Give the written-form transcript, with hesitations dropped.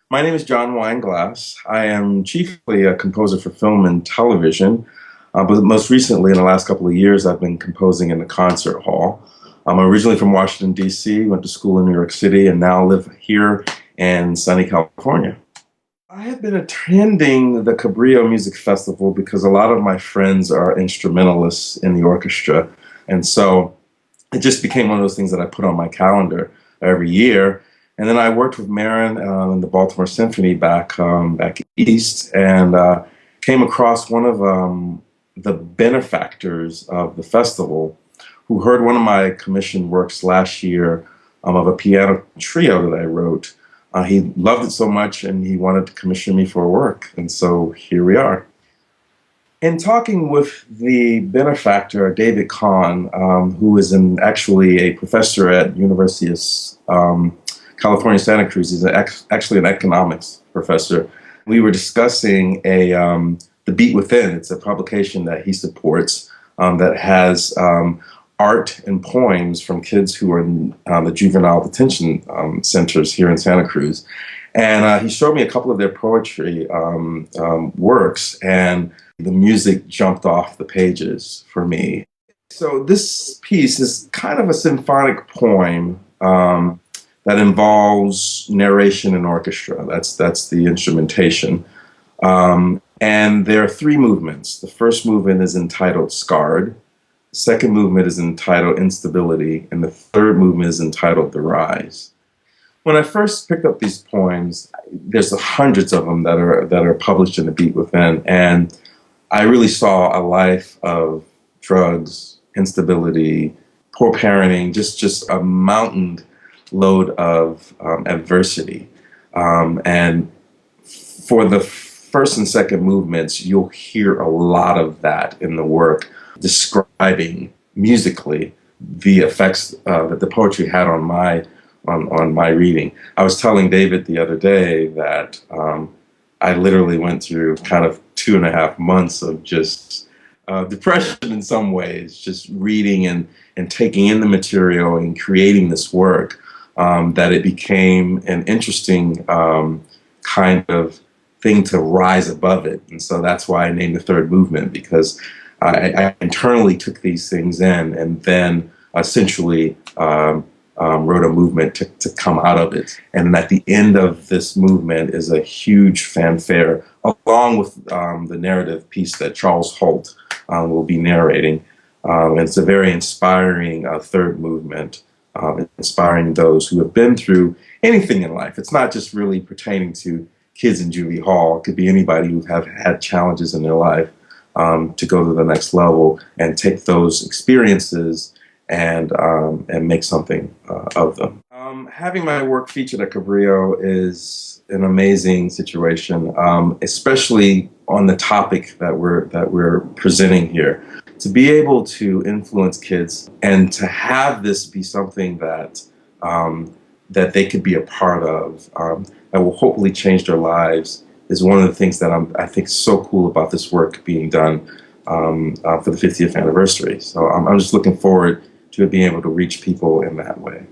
My name is John Wineglass. I am chiefly a composer for film and television, but most recently, in the last couple of years, I've been composing in the concert hall. I'm originally from Washington, D.C., went to school in New York City, and now live here in sunny California. I have been attending the Cabrillo Music Festival because a lot of my friends are instrumentalists in the orchestra, and so it just became one of those things that I put on my calendar every year. And then I worked with Marin in the Baltimore Symphony back east, and came across one of the benefactors of the festival, who heard one of my commissioned works last year of a piano trio that I wrote. He loved it so much, and he wanted to commission me for work, and so here we are. In talking with the benefactor, David Kahn, who is actually a professor at University of California, Santa Cruz, he's actually an economics professor. We were discussing The Beat Within. It's a publication that he supports that has art and poems from kids who are in the juvenile detention centers here in Santa Cruz. And he showed me a couple of their poetry works, and the music jumped off the pages for me. So this piece is kind of a symphonic poem that involves narration and orchestra. That's the instrumentation. And there are three movements. The first movement is entitled Scarred. The second movement is entitled Instability. And the third movement is entitled The Rise. When I first picked up these poems, there's hundreds of them that are published in The Beat Within, and I really saw a life of drugs, instability, poor parenting, just a mountain load of adversity. And for the first and second movements, you'll hear a lot of that in the work, describing musically the effects that the poetry had on my reading. I was telling David the other day that I literally went through kind of 2.5 months of just depression in some ways, just reading and taking in the material and creating this work, that it became an interesting kind of thing to rise above it. And so that's why I named the third movement, because I internally took these things in and then essentially wrote a movement to come out of it. And at the end of this movement is a huge fanfare, along with the narrative piece that Charles Holt will be narrating. And it's a very inspiring third movement, inspiring those who have been through anything in life. It's not just really pertaining to kids in juvie hall. It could be anybody who have had challenges in their life to go to the next level and take those experiences and make something of them. Having my work featured at Cabrillo is an amazing situation, especially on the topic that we're presenting here. To be able to influence kids and to have this be something that that they could be a part of, that will hopefully change their lives, is one of the things that I think so cool about this work being done for the 50th anniversary. So I'm just looking forward to being able to reach people in that way.